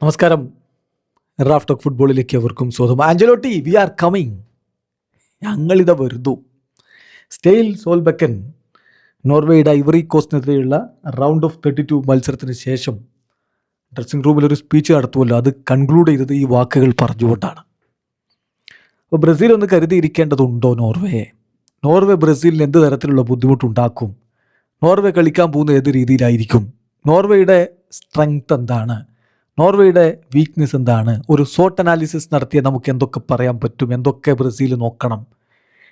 നമസ്കാരം. Raf talk ഫുട്ബോളിലേക്ക് അവർക്കും സ്വാഗതം. Ancelotti, we are coming. ഞങ്ങളിതാ വരുന്നു. സ്റ്റെയിൽ സോൾബക്കൻ നോർവേയുടെ ഐവറി കോസ്റ്റിനെതിരെയുള്ള റൗണ്ട് ഓഫ് 32 മത്സരത്തിന് ശേഷം ഡ്രസ്സിംഗ് റൂമിൽ ഒരു സ്പീച്ച് നടത്തുമല്ലോ, അത് കൺക്ലൂഡ് ചെയ്തത് ഈ വാക്കുകൾ പറഞ്ഞുകൊണ്ടാണ്. അപ്പോൾ ബ്രസീൽ ഒന്ന് കരുതിയിരിക്കേണ്ടതുണ്ടോ നോർവേ ബ്രസീലിന് എന്ത് തരത്തിലുള്ള ബുദ്ധിമുട്ടുണ്ടാക്കും? നോർവേ കളിക്കാൻ പോകുന്ന ഏത് രീതിയിലായിരിക്കും? നോർവേയുടെ സ്ട്രെങ്ത് എന്താണ്? നോർവേയുടെ വീക്ക്നെസ് എന്താണ്? ഒരു സോട്ട് അനാലിസിസ് നടത്തിയാൽ നമുക്ക് എന്തൊക്കെ പറയാൻ പറ്റും, എന്തൊക്കെ ബ്രസീൽ നോക്കണം,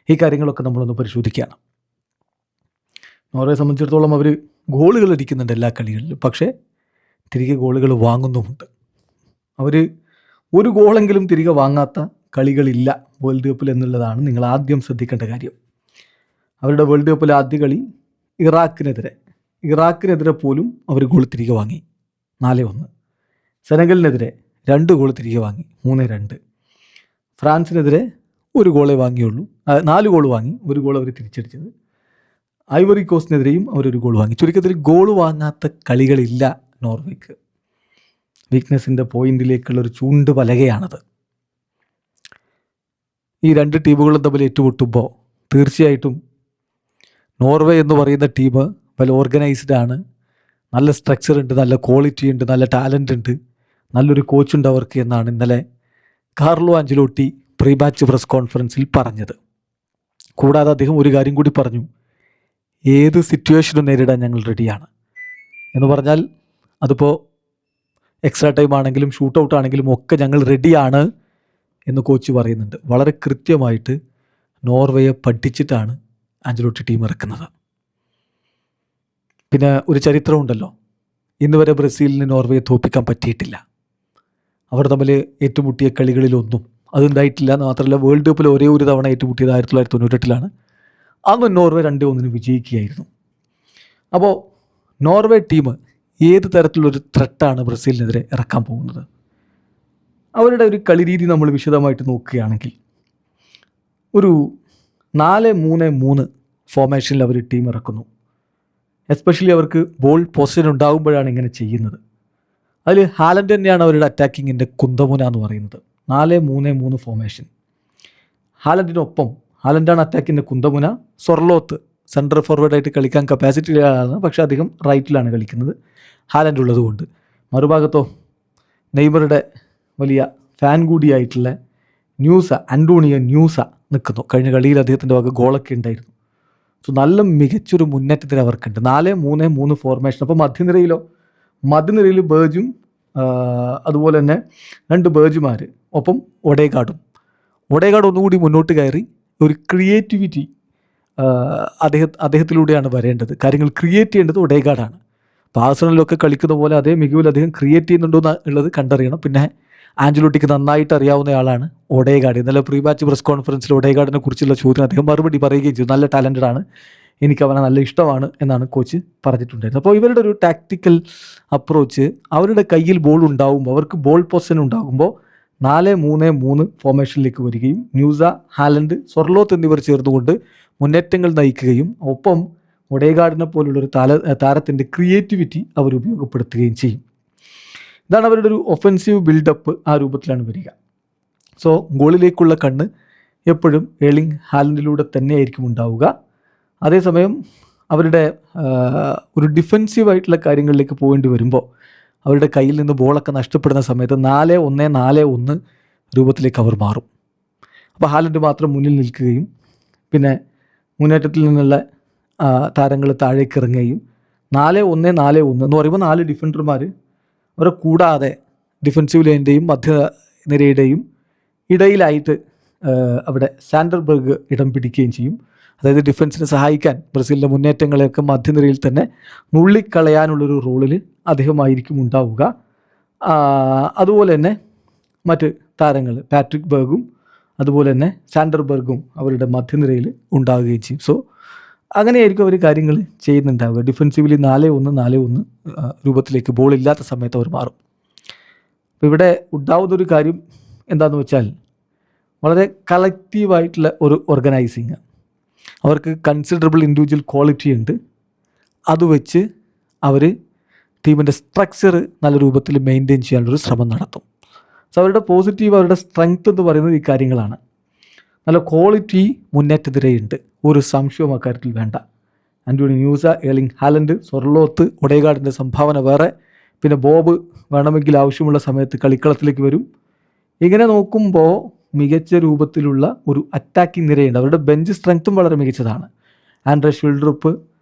ഈ കാര്യങ്ങളൊക്കെ നമ്മളൊന്ന് പരിശോധിക്കുകയാണ്. നോർവയെ സംബന്ധിച്ചിടത്തോളം അവർ ഗോളുകൾ അടിക്കുന്നുണ്ട് എല്ലാ കളികളിലും, പക്ഷേ തിരികെ ഗോളുകൾ വാങ്ങുന്നുമുണ്ട്. അവർ ഒരു ഗോളെങ്കിലും തിരികെ വാങ്ങാത്ത കളികളില്ല വേൾഡ് കപ്പിൽ എന്നുള്ളതാണ് നിങ്ങൾ ആദ്യം ശ്രദ്ധിക്കേണ്ട കാര്യം. അവരുടെ വേൾഡ് കപ്പിലെ ആദ്യ കളി ഇറാഖിനെതിരെ പോലും അവർ ഗോൾ തിരികെ വാങ്ങി 4-1. സെനഗലിനെതിരെ 2 ഗോൾ തിരികെ വാങ്ങി 3-2. ഫ്രാൻസിനെതിരെ 1 ഗോളേ വാങ്ങിയുള്ളൂ, 4 ഗോൾ വാങ്ങി, 1 ഗോൾ അവർ തിരിച്ചടിച്ചത്. ഐവറി കോസ്റ്റിനെതിരെയും അവരൊരു ഗോൾ വാങ്ങി. ചുരുക്കത്തിൽ ഗോൾ വാങ്ങാത്ത കളികളില്ല നോർവേക്ക്. വീക്ക്നെസ്സിൻ്റെ പോയിന്റിലേക്കുള്ളൊരു ചൂണ്ട് പലകയാണത്. ഈ 2 ടീമുകളും തമ്മിൽ ഏറ്റുമുട്ടുമ്പോൾ തീർച്ചയായിട്ടും നോർവേ എന്ന് പറയുന്ന ടീം വെൽ ഓർഗനൈസ്ഡ് ആണ്, നല്ല സ്ട്രക്ചർ ഉണ്ട്, നല്ല ക്വാളിറ്റി ഉണ്ട്, നല്ല ടാലൻ്റ് ഉണ്ട്, നല്ലൊരു കോച്ചുണ്ട് അവർക്ക് എന്നാണ് ഇന്നലെ Carlo Ancelotti pre match press കോൺഫറൻസിൽ പറഞ്ഞത്. കൂടാതെ അദ്ദേഹം ഒരു കാര്യം കൂടി പറഞ്ഞു, ഏത് സിറ്റുവേഷനും നേരിടാൻ ഞങ്ങൾ റെഡിയാണ് എന്ന് പറഞ്ഞാൽ അതിപ്പോൾ എക്സ്ട്രാ ടൈം ആണെങ്കിലും ഷൂട്ട് ഔട്ട് ആണെങ്കിലും ഒക്കെ ഞങ്ങൾ റെഡിയാണ് എന്ന് കോച്ച് പറയുന്നുണ്ട്. വളരെ കൃത്യമായിട്ട് നോർവേയെ പഠിച്ചിട്ടാണ് ആഞ്ചലോട്ടി ടീം ഇറക്കുന്നത്. പിന്നെ ഒരു ചരിത്രമുണ്ടല്ലോ, ഇന്ന് വരെ ബ്രസീലിന് നോർവേയെ തോൽപ്പിക്കാൻ പറ്റിയിട്ടില്ല. അവർ തമ്മിൽ ഏറ്റുമുട്ടിയ കളികളിലൊന്നും അതുണ്ടായിട്ടില്ല. എന്ന് മാത്രമല്ല, വേൾഡ് കപ്പിൽ ഒരേ ഒരു തവണ ഏറ്റുമുട്ടിയത് 1998 അന്ന് നോർവേ 2-1 വിജയിക്കുകയായിരുന്നു. അപ്പോൾ നോർവേ ടീം ഏത് തരത്തിലുള്ളൊരു ത്രെട്ടാണ് ബ്രസീലിനെതിരെ ഇറക്കാൻ പോകുന്നത്? അവരുടെ ഒരു കളിരീതി നമ്മൾ വിശദമായിട്ട് നോക്കുകയാണെങ്കിൽ ഒരു 4-3-3 ഫോർമേഷനിൽ അവർ ടീം ഇറക്കുന്നു. എസ്പെഷ്യലി അവർക്ക് ബോൾ പൊസിഷൻ ഉണ്ടാകുമ്പോഴാണ് ഇങ്ങനെ ചെയ്യുന്നത്. അതിൽ ഹാലൻഡ് തന്നെയാണ് അവരുടെ അറ്റാക്കിങ്ങിൻ്റെ കുന്തമുന എന്ന് പറയുന്നത്. 4-3-3 ഫോർമേഷൻ. ഹാലൻഡാണ് അറ്റാക്കിൻ്റെ കുന്തമുന. സൊർലോത്ത് സെൻട്രൽ ഫോർവേഡായിട്ട് കളിക്കാൻ കപ്പാസിറ്റി ഉള്ളതാണ്, പക്ഷേ അദ്ദേഹം റൈറ്റിലാണ് കളിക്കുന്നത് ഹാലൻഡ് ഉള്ളതുകൊണ്ട്. മറുഭാഗത്തോ നെയ്മറുടെ വലിയ ഫാൻ കൂടിയായിട്ടുള്ള ആൻ്റോണിയോ ന്യൂസ നിൽക്കുന്നു. കഴിഞ്ഞ കളിയിൽ അദ്ദേഹത്തിൻ്റെ വക ഗോളൊക്കെ ഉണ്ടായിരുന്നു. സോ നല്ല മികച്ചൊരു മുന്നേറ്റത്തിന് അവർക്കുണ്ട്. 4-3-3 ഫോർമേഷൻ. അപ്പോൾ മധ്യനിരയിൽ ബേജും അതുപോലെ തന്നെ 2 ബേജുമാർ, ഒപ്പം ഒഡേഗാർഡ് ഒന്നുകൂടി മുന്നോട്ട് കയറി ഒരു ക്രിയേറ്റിവിറ്റി അദ്ദേഹത്തിലൂടെയാണ് വരേണ്ടത്. കാര്യങ്ങൾ ക്രിയേറ്റ് ചെയ്യേണ്ടത് ഒഡേഗാർഡാണ്. ആഴ്സണലിലൊക്കെ കളിക്കുന്ന പോലെ അതേ മികവിൽ അദ്ദേഹം ക്രിയേറ്റ് ചെയ്യുന്നുണ്ടോ എന്നുള്ളത് കണ്ടറിയണം. പിന്നെ ആഞ്ചലോട്ടിക്ക് നന്നായിട്ട് അറിയാവുന്ന ആളാണ് ഒഡേഗാർഡ്. ഇന്നലെ പ്രീ മാച്ച് പ്രസ് കോൺഫറൻസിൽ ഒഡേഗാർഡിനെ കുറിച്ചുള്ള ചോദ്യം അദ്ദേഹം മറുപടി പറയുകയും ചെയ്തു. നല്ല ടാലൻറ്റഡ് ആണ്, എനിക്ക് അവനെ നല്ല ഇഷ്ടമാണ് എന്നാണ് കോച്ച് പറഞ്ഞിട്ടുണ്ടായിരുന്നത്. അപ്പോൾ ഇവരുടെ ഒരു ടാക്റ്റിക്കൽ അപ്രോച്ച്, അവരുടെ കയ്യിൽ ബോൾ ഉണ്ടാകുമ്പോൾ, അവർക്ക് ബോൾ പൊസിഷൻ ഉണ്ടാകുമ്പോൾ 4-3-3 ഫോർമേഷനിലേക്ക് വരികയും ന്യൂസ, ഹാലൻഡ്, സൊർലോത്ത് എന്നിവർ ചേർന്നുകൊണ്ട് മുന്നേറ്റങ്ങൾ നയിക്കുകയും ഒപ്പം ഒഡേഗാർഡിനെ പോലുള്ളൊരു താരത്തിൻ്റെ ക്രിയേറ്റിവിറ്റി അവർ ഉപയോഗപ്പെടുത്തുകയും ചെയ്യും. ഇതാണ് അവരുടെ ഒരു ഒഫൻസീവ് ബിൽഡപ്പ്. ആ രൂപത്തിലാണ് വരിക. സോ ഗോളിലേക്കുള്ള കണ്ണ് എപ്പോഴും ഏർലിംഗ് ഹാലൻഡിലൂടെ തന്നെയായിരിക്കും ഉണ്ടാവുക. അതേസമയം അവരുടെ ഒരു ഡിഫെൻസീവായിട്ടുള്ള കാര്യങ്ങളിലേക്ക് പോകേണ്ടി വരുമ്പോൾ അവരുടെ കയ്യിൽ നിന്ന് ബോളൊക്കെ നഷ്ടപ്പെടുന്ന സമയത്ത് 4-1-4-1 രൂപത്തിലേക്ക് അവർ മാറും. അപ്പോൾ ഹാലൻഡ് മാത്രം മുന്നിൽ നിൽക്കുകയും പിന്നെ മുന്നേറ്റത്തിൽ നിന്നുള്ള താരങ്ങൾ താഴേക്ക് ഇറങ്ങുകയും 4-1-4-1 എന്ന് പറയുമ്പോൾ 4 ഡിഫൻഡർമാർ അവരെ കൂടാതെ ഡിഫൻസീവ് ലൈനിൻ്റെയും മധ്യനിരയുടെയും ഇടയിലായിട്ട് അവിടെ സാൻഡർബർഗ് ഇടം പിടിക്കുകയും ചെയ്യും. അതായത് ഡിഫൻസിനെ സഹായിക്കാൻ ബ്രസീലിൻ്റെ മുന്നേറ്റങ്ങളെയൊക്കെ മധ്യനിരയിൽ തന്നെ നുള്ളിക്കളയാനുള്ളൊരു റോളിൽ അദ്ദേഹമായിരിക്കും ഉണ്ടാവുക. അതുപോലെ തന്നെ മറ്റ് താരങ്ങൾ പാട്രിക് ബർഗും അതുപോലെ തന്നെ സാൻഡർബർഗും അവരുടെ മധ്യനിരയിൽ ഉണ്ടാവുകയും ചെയ്യും. സോ അങ്ങനെയായിരിക്കും അവർ കാര്യങ്ങൾ ചെയ്യുന്നുണ്ടാവുക. ഡിഫൻസീവ്ലി 4-1-4-1 രൂപത്തിലേക്ക് ബോൾ ഇല്ലാത്ത സമയത്ത് അവർ മാറും. അപ്പോൾ ഇവിടെ ഉണ്ടാവുന്നൊരു കാര്യം എന്താണെന്ന് വെച്ചാൽ വളരെ കളക്റ്റീവായിട്ടുള്ള ഒരു ഓർഗനൈസിങ്. അവർക്ക് കൺസിഡറബിൾ ഇൻഡിവിജ്വൽ ക്വാളിറ്റി ഉണ്ട്. അത് വെച്ച് അവർ ടീമിൻ്റെ സ്ട്രക്ചർ നല്ല രൂപത്തിൽ മെയിൻറ്റെയിൻ ചെയ്യാനുള്ളൊരു ശ്രമം നടത്തും. സോ അവരുടെ പോസിറ്റീവ്, അവരുടെ സ്ട്രെങ്ത് എന്ന് പറയുന്നത് ഈ കാര്യങ്ങളാണ്. നല്ല ക്വാളിറ്റി മുന്നേറ്റത്തിരയുണ്ട്, ഒരു സംശയവും അക്കാര്യത്തിൽ വേണ്ട. ആൻ്റോണി ന്യൂസ, ഏർലിംഗ് ഹാലൻഡ്, സൊർലോത്ത്, ഒഡേഗാർഡിൻ്റെ സംഭാവന വേറെ, പിന്നെ ബോബ് വേണമെങ്കിൽ ആവശ്യമുള്ള സമയത്ത് കളിക്കളത്തിലേക്ക് വരും. ഇങ്ങനെ നോക്കുമ്പോൾ മികച്ച രൂപത്തിലുള്ള ഒരു അറ്റാക്കിംഗ് നിരയുണ്ട്. അവരുടെ ബെഞ്ച് സ്ട്രെങ്ത്തും വളരെ മികച്ചതാണ്. ആൻഡ്രെ ഷിൽഡ്രുപ്പ്,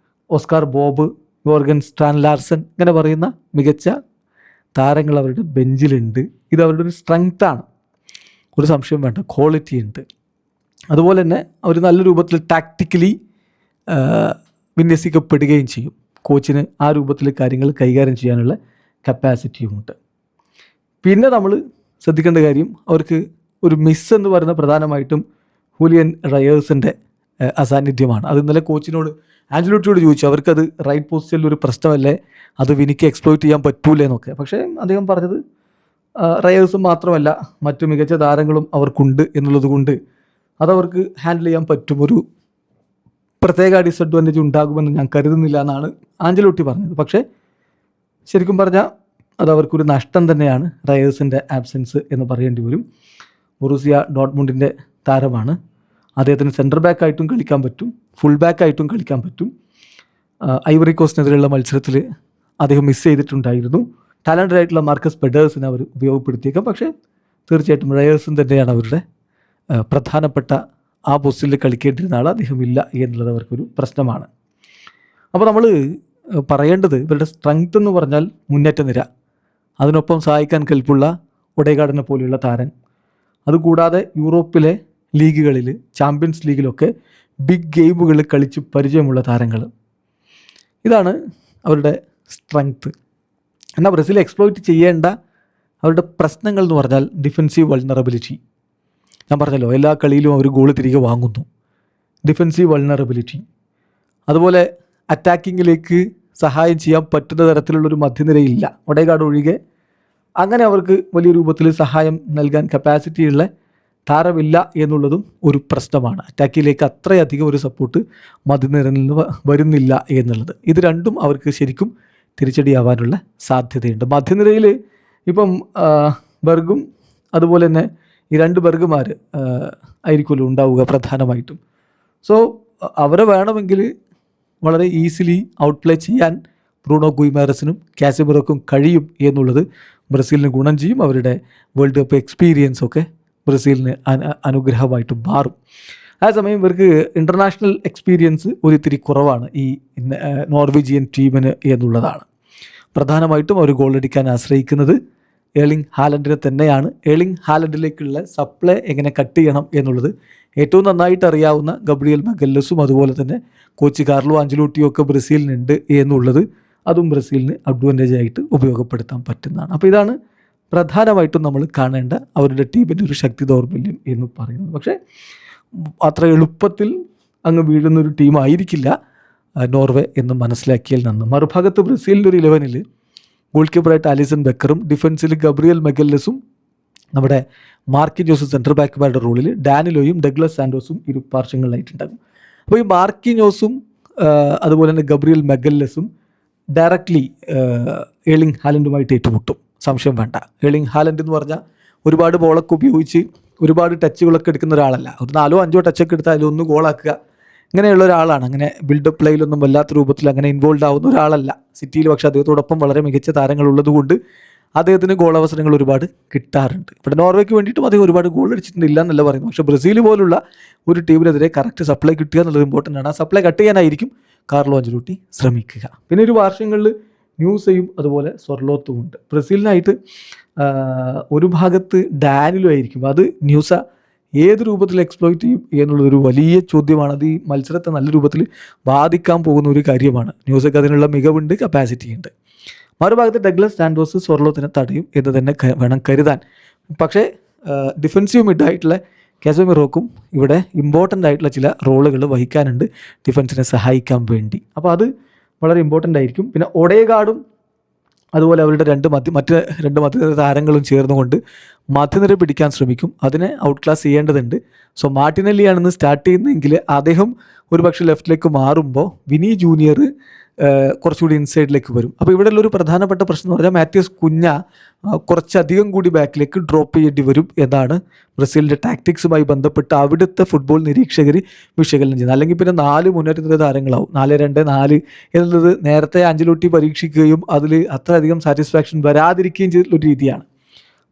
ഓസ്കാർ ബോബ്, യോർഗൻ സ്ട്രാൻലാർസൺ, ഇങ്ങനെ പറയുന്ന മികച്ച താരങ്ങൾ അവരുടെ ബെഞ്ചിലുണ്ട്. ഇത് അവരുടെ ഒരു സ്ട്രെങ്ത്താണ്, ഒരു സംശയം വേണ്ട. ക്വാളിറ്റി ഉണ്ട്. അതുപോലെ തന്നെ അവർ നല്ല രൂപത്തിൽ ടാക്റ്റിക്കലി വിന്യസിക്കപ്പെടുകയും ചെയ്യും. കോച്ചിന് ആ രൂപത്തിൽ കാര്യങ്ങൾ കൈകാര്യം ചെയ്യാനുള്ള കപ്പാസിറ്റിയുമുണ്ട്. പിന്നെ നമ്മൾ ശ്രദ്ധിക്കേണ്ട കാര്യം, അവർക്ക് ഒരു മിസ് എന്ന് പറയുന്ന പ്രധാനമായിട്ടും ഹൂലിയൻ റയേഴ്സിൻ്റെ അസാന്നിധ്യമാണ്. അത് ഇന്നലെ കോച്ചിനോട്, ആഞ്ചലോട്ടിയോട് ചോദിച്ചു, അവർക്കത് റൈറ്റ് പൊസിഷനിൽ ഒരു പ്രശ്നമല്ലേ, അത് വിനിക്ക് എക്സ്പ്ലോയിറ്റ് ചെയ്യാൻ പറ്റൂലേ എന്നൊക്കെ. പക്ഷേ അദ്ദേഹം പറഞ്ഞത് റയേഴ്സും മാത്രമല്ല മറ്റു മികച്ച താരങ്ങളും അവർക്കുണ്ട് എന്നുള്ളത് കൊണ്ട് അതവർക്ക് ഹാൻഡിൽ ചെയ്യാൻ പറ്റും. ഒരു പ്രത്യേക ഡിസഡ്വാൻറ്റേജ് ഉണ്ടാകുമെന്ന് ഞാൻ കരുതുന്നില്ല എന്നാണ് ആഞ്ചലോട്ടി പറഞ്ഞത്. പക്ഷേ ശരിക്കും പറഞ്ഞാൽ അത് അവർക്കൊരു നഷ്ടം തന്നെയാണ്, റയേഴ്സിൻ്റെ ആബ്സെൻസ് എന്ന് പറയേണ്ടി വരും. ബൊറൂസിയ ഡോട്ട്മുണ്ടിൻ്റെ താരമാണ്. അദ്ദേഹത്തിന് സെൻറ്റർ ബാക്കായിട്ടും കളിക്കാൻ പറ്റും, ഫുൾ ബാക്കായിട്ടും കളിക്കാൻ പറ്റും. ഐവറി കോസ്റ്റിനെതിരെയുള്ള മത്സരത്തിൽ അദ്ദേഹം മിസ് ചെയ്തിട്ടുണ്ടായിരുന്നു. ടാലൻ്റഡ് ആയിട്ടുള്ള മാർക്കസ് പെഡേഴ്സിനെ അവർ ഉപയോഗപ്പെടുത്തിയേക്കാം. പക്ഷേ തീർച്ചയായിട്ടും റയേഴ്സും തന്നെയാണ് അവരുടെ പ്രധാനപ്പെട്ട ആ പൊസിഷനിൽ കളിക്കേണ്ടിരുന്ന ആൾ. അദ്ദേഹം ഇല്ല എന്നുള്ളത് അവർക്കൊരു പ്രശ്നമാണ്. അപ്പോൾ നമ്മൾ പറയേണ്ടത് ഇവരുടെ സ്ട്രെങ്ത് എന്ന് പറഞ്ഞാൽ മുന്നേറ്റ നിര, അതിനൊപ്പം സഹായിക്കാൻ കെൽപ്പുള്ള ഒഡേഗാർഡിനെ പോലെയുള്ള താരം, അതുകൂടാതെ യൂറോപ്പിലെ ലീഗുകളിൽ, ചാമ്പ്യൻസ് ലീഗിലൊക്കെ ബിഗ് ഗെയിമുകൾ കളിച്ച് പരിചയമുള്ള താരങ്ങൾ. ഇതാണ് അവരുടെ സ്ട്രെങ്ത്ത്. എന്നാൽ ബ്രസീൽ എക്സ്പ്ലോയിറ്റ് ചെയ്യേണ്ട അവരുടെ പ്രശ്നങ്ങൾ എന്ന് പറഞ്ഞാൽ ഡിഫെൻസീവ് വൾണറബിലിറ്റി. ഞാൻ പറഞ്ഞല്ലോ, എല്ലാ കളിയിലും അവർ ഗോൾ തിരികെ വാങ്ങുന്നു. ഡിഫെൻസീവ് വൾണറബിലിറ്റി, അതുപോലെ അറ്റാക്കിങ്ങിലേക്ക് സഹായം ചെയ്യാൻ പറ്റുന്ന തരത്തിലുള്ളൊരു മധ്യനിരയില്ല, ഒഡേഗാർഡ് ഒഴികെ. അങ്ങനെ അവർക്ക് വലിയ രൂപത്തിൽ സഹായം നൽകാൻ കപ്പാസിറ്റിയുള്ള താരമില്ല എന്നുള്ളതും ഒരു പ്രശ്നമാണ്. അറ്റാക്കിലേക്ക് അത്രയധികം ഒരു സപ്പോർട്ട് മധ്യനിരയിൽ നിന്ന് വരുന്നില്ല എന്നുള്ളത്. ഇത് രണ്ടും അവർക്ക് ശരിക്കും തിരിച്ചടിയാവാനുള്ള സാധ്യതയുണ്ട്. മധ്യനിരയിൽ ഇപ്പം ബർഗും അതുപോലെ തന്നെ ഈ രണ്ട് ബർഗുമാർ ആയിരിക്കുമല്ലോ ഉണ്ടാവുക പ്രധാനമായിട്ടും. സോ അവരെ വേണമെങ്കിൽ വളരെ ഈസിലി ഔട്ട് പ്ലേ ചെയ്യാൻ ബ്രൂണോ ഗുയിമാരസിനും കാസിമിറോക്കും കഴിയും എന്നുള്ളത് ബ്രസീലിന് ഗുണം ചെയ്യും. അവരുടെ വേൾഡ് കപ്പ് എക്സ്പീരിയൻസൊക്കെ ബ്രസീലിന് അനുഗ്രഹമായിട്ട് മാറും. അതേസമയം ഇവർക്ക് ഇൻ്റർനാഷണൽ എക്സ്പീരിയൻസ് ഒരിത്തിരി കുറവാണ് ഈ നോർവീജിയൻ ടീമിന് എന്നുള്ളതാണ്. പ്രധാനമായിട്ടും അവർ ഗോളടിക്കാൻ ആശ്രയിക്കുന്നത് ഏർലിംഗ് ഹാലൻഡിനെ തന്നെയാണ്. ഏർലിംഗ് ഹാലൻഡിലേക്കുള്ള സപ്ലൈ എങ്ങനെ കട്ട് ചെയ്യണം എന്നുള്ളത് ഏറ്റവും നന്നായിട്ട് അറിയാവുന്ന ഗബ്രിയേൽ മഗല്ലസും അതുപോലെ തന്നെ കോച്ച് കാർലോ ആഞ്ചലോട്ടിയും ഒക്കെ ബ്രസീലിനുണ്ട് എന്നുള്ളത് അതും ബ്രസീലിന് അഡ്വാൻറ്റേജ് ആയിട്ട് ഉപയോഗപ്പെടുത്താൻ പറ്റുന്നതാണ്. അപ്പോൾ ഇതാണ് പ്രധാനമായിട്ടും നമ്മൾ കാണേണ്ട അവരുടെ ടീമിൻ്റെ ഒരു ശക്തി ദൗർബല്യം എന്ന് പറയുന്നത്. പക്ഷേ അത്ര എളുപ്പത്തിൽ അങ്ങ് വീഴുന്നൊരു ടീമായിരിക്കില്ല നോർവേ എന്ന് മനസ്സിലാക്കിയാൽ നന്ന്. മറുഭാഗത്ത് ബ്രസീലിൻ്റെ ഒരു 11-ൽ ഗോൾ കീപ്പറായിട്ട് ആലിസൺ ബെക്കറും ഡിഫൻസിൽ ഗബ്രിയേൽ മഗല്ലസും നമ്മുടെ മാർക്കിഞ്ഞോസും സെൻറ്റർ ബാക്കുമാരുടെ റോളിൽ ഡാനിലോയും ഡഗ്ലസ് സാൻഡോസും ഇരു പാർശ്വങ്ങളിലായിട്ടുണ്ടാകും. അപ്പോൾ ഈ മാർക്കിഞ്ഞോസും അതുപോലെ തന്നെ ഗബ്രിയേൽ മഗല്ലസും ഡയറക്റ്റ്ലി ഏർലിംഗ് ഹാലൻഡുമായിട്ട് ഏറ്റുമുട്ടും, സംശയം വേണ്ട. ഏർലിംഗ് ഹാലൻഡ് എന്ന് പറഞ്ഞാൽ ഒരുപാട് ബോളൊക്കെ ഉപയോഗിച്ച് ഒരുപാട് ടച്ചുകളൊക്കെ എടുക്കുന്ന ഒരാളല്ല. ഒരു 4-5 ടച്ചൊക്കെ എടുത്താൽ അതിലൊന്ന് ഗോളാക്കുക, ഇങ്ങനെയുള്ള ഒരാളാണ്. അങ്ങനെ ബിൽഡപ്പ് പ്ലേയിലൊന്നും വല്ലാത്ത രൂപത്തിൽ അങ്ങനെ ഇൻവോൾവ് ആവുന്ന ഒരാളല്ല. സിറ്റിയിൽ പക്ഷേ അദ്ദേഹത്തോടൊപ്പം വളരെ മികച്ച താരങ്ങളുള്ളത് കൊണ്ട് അദ്ദേഹത്തിന് ഗോൾ അവസരങ്ങൾ ഒരുപാട് കിട്ടാറുണ്ട്. ഇവിടെ നോർവേക്ക് വേണ്ടിയിട്ടും അദ്ദേഹം ഒരുപാട് ഗോൾ അടിച്ചിട്ടില്ല എന്നല്ല പറയുന്നത്. പക്ഷേ ബ്രസീൽ പോലുള്ള ഒരു ടീമിനെതിരെ കറക്റ്റ് സപ്ലൈ കിട്ടുക എന്നുള്ളത് ഇമ്പോർട്ടൻ്റ് ആണ്. ആ സപ്ലൈ കട്ട് ചെയ്യാനായിരിക്കും കാർലോ ആഞ്ചലോട്ടി ശ്രമിക്കുക. പിന്നെ ഒരു വർഷങ്ങളിൽ ന്യൂസയും അതുപോലെ സൊർലോത്തും ഉണ്ട്. ബ്രസീലിനായിട്ട് ഒരു ഭാഗത്ത് ഡാനിലും ആയിരിക്കും. അത് ന്യൂസ ഏത് രൂപത്തിൽ എക്സ്പ്ലോയിറ്റ് ചെയ്യും എന്നുള്ളതൊരു വലിയ ചോദ്യമാണ്. അത് ഈ മത്സരത്തെ നല്ല രൂപത്തിൽ ബാധിക്കാൻ പോകുന്ന ഒരു കാര്യമാണ്. ന്യൂസൊക്കെ അതിനുള്ള മികവുണ്ട്, കപ്പാസിറ്റി ഉണ്ട്. മറുഭാഗത്ത് ഡഗ്ലസ് സാൻഡോസ് സൊർലോത്തിനെ തടയും എന്ന് തന്നെ വേണം കരുതാൻ. പക്ഷേ ഡിഫൻസീവ് മിഡായിട്ടുള്ള കാസമിറോക്കും ഇവിടെ ഇമ്പോർട്ടൻ്റ് ആയിട്ടുള്ള ചില റോളുകൾ വഹിക്കാനുണ്ട് ഡിഫൻസിനെ സഹായിക്കാൻ വേണ്ടി. അപ്പോൾ അത് വളരെ ഇമ്പോർട്ടൻ്റ് ആയിരിക്കും. പിന്നെ ഒഡേഗാർഡും അതുപോലെ അവരുടെ മറ്റ് രണ്ട് മധ്യനിര താരങ്ങളും ചേർന്നുകൊണ്ട് മധ്യനിര പിടിക്കാൻ ശ്രമിക്കും. അതിനെ ഔട്ട് ക്ലാസ് ചെയ്യേണ്ടതുണ്ട്. സോ മാർട്ടിനെല്ലിയാണെന്ന് സ്റ്റാർട്ട് ചെയ്യുന്നതെങ്കിൽ അദ്ദേഹം ഒരു പക്ഷേ ലെഫ്റ്റിലേക്ക് മാറുമ്പോൾ വിനി ജൂനിയർ കുറച്ചുകൂടി ഇൻസൈഡിലേക്ക് വരും. അപ്പോൾ ഇവിടെയുള്ളൊരു പ്രധാനപ്പെട്ട പ്രശ്നം എന്ന് പറഞ്ഞാൽ മാത്യൂസ് കുഞ്ഞ കുറച്ചധികം കൂടി ബാക്കിലേക്ക് ഡ്രോപ്പ് ചെയ്യേണ്ടി വരും എന്നാണ് ബ്രസീലിൻ്റെ ടാക്ടിക്സുമായി ബന്ധപ്പെട്ട് അവിടുത്തെ ഫുട്ബോൾ നിരീക്ഷകർ വിശകലനം ചെയ്യുന്നത്. അല്ലെങ്കിൽ പിന്നെ 4 മുന്നേറ്റ താരങ്ങളാവും, 4-2-4 എന്നുള്ളത് നേരത്തെ ആഞ്ചലോട്ടി പരീക്ഷിക്കുകയും അതിൽ അത്രയധികം സാറ്റിസ്ഫാക്ഷൻ വരാതിരിക്കുകയും ചെയ്തിട്ടുള്ള ഒരു രീതിയാണ്.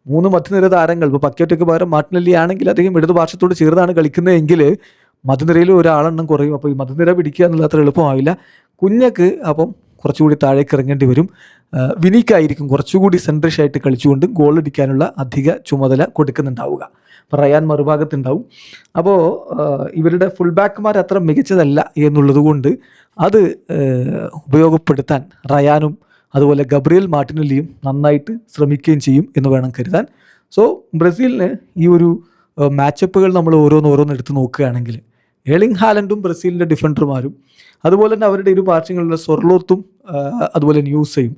3 മധ്യനിര താരങ്ങൾ, ഇപ്പോൾ പക്കറ്റയ്ക്ക് പകരം മാർട്ടിനെല്ലി ആണെങ്കിൽ അദ്ദേഹം ഇടതു പാർശ്വത്തോട് ചേർന്നാണ് കളിക്കുന്നതെങ്കിൽ മധ്യനിരയിൽ ഒരാളെണ്ണം കുറയും. അപ്പോൾ ഈ മധ്യനിര പിടിക്കുക എന്നുള്ളത് അത്ര എളുപ്പമാവില്ല. കുഞ്ഞക്ക് അപ്പം കുറച്ചുകൂടി താഴേക്ക് ഇറങ്ങേണ്ടി വരും. വിനീക്കായിരിക്കും കുറച്ചുകൂടി സെൻട്രിഷ് ആയിട്ട് കളിച്ചുകൊണ്ട് ഗോൾ അടിക്കാനുള്ള അധിക ചുമതല കൊടുക്കുന്നുണ്ടാവുക. അപ്പോൾ റയാൻ മറുഭാഗത്തുണ്ടാവും. അപ്പോൾ ഇവരുടെ ഫുൾ ബാക്കുമാർ അത്ര മികച്ചതല്ല എന്നുള്ളത് കൊണ്ട് അത് ഉപയോഗപ്പെടുത്താൻ റയാനും അതുപോലെ ഗബ്രിയൽ മാർട്ടിനെല്ലിയും നന്നായിട്ട് ശ്രമിക്കുകയും ചെയ്യും എന്ന് വേണം കരുതാൻ. സോ ബ്രസീലിന് ഈ ഒരു മാച്ചപ്പുകൾ നമ്മൾ ഓരോന്ന് എടുത്ത് നോക്കുകയാണെങ്കിൽ ഏർലിംഗ് ഹാലൻഡും ബ്രസീലിൻ്റെ ഡിഫൻഡർമാരും അതുപോലെ തന്നെ അവരുടെ ഇരു പാർശ്വങ്ങളിലുള്ള സൊർലോത്തും അതുപോലെ ന്യൂസയും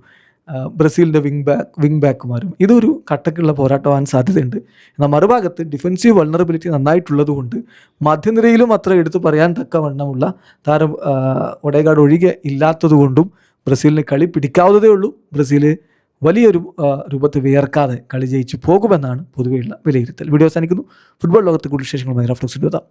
ബ്രസീലിൻ്റെ വിങ് ബാക്കുമാരും ഇതൊരു കട്ടക്കുള്ള പോരാട്ടമാകാൻ സാധ്യതയുണ്ട്. എന്നാൽ മറുഭാഗത്ത് ഡിഫൻസീവ് വൾണറബിലിറ്റി നന്നായിട്ടുള്ളത് കൊണ്ട് മധ്യനിരയിലും അത്ര എടുത്തു പറയാൻ തക്കവണ്ണമുള്ള താരം ഒഡേഗാർഡ് ഒഴികെ ഇല്ലാത്തത് കൊണ്ടും ബ്രസീലിന് കളി പിടിക്കാവുന്നതേ ഉള്ളൂ. ബ്രസീൽ വലിയൊരു രൂപത്തിൽ വിയർക്കാതെ കളി ജയിച്ചു പോകുമെന്നാണ് പൊതുവെയുള്ള വിലയിരുത്തൽ. വീഡിയോ അവസാനിക്കുന്നു. ഫുട്ബോൾ ലോകത്തെ കൂടുതൽ വിശേഷങ്ങളുമായി റഫ്ലക്സിൽ എത്താം.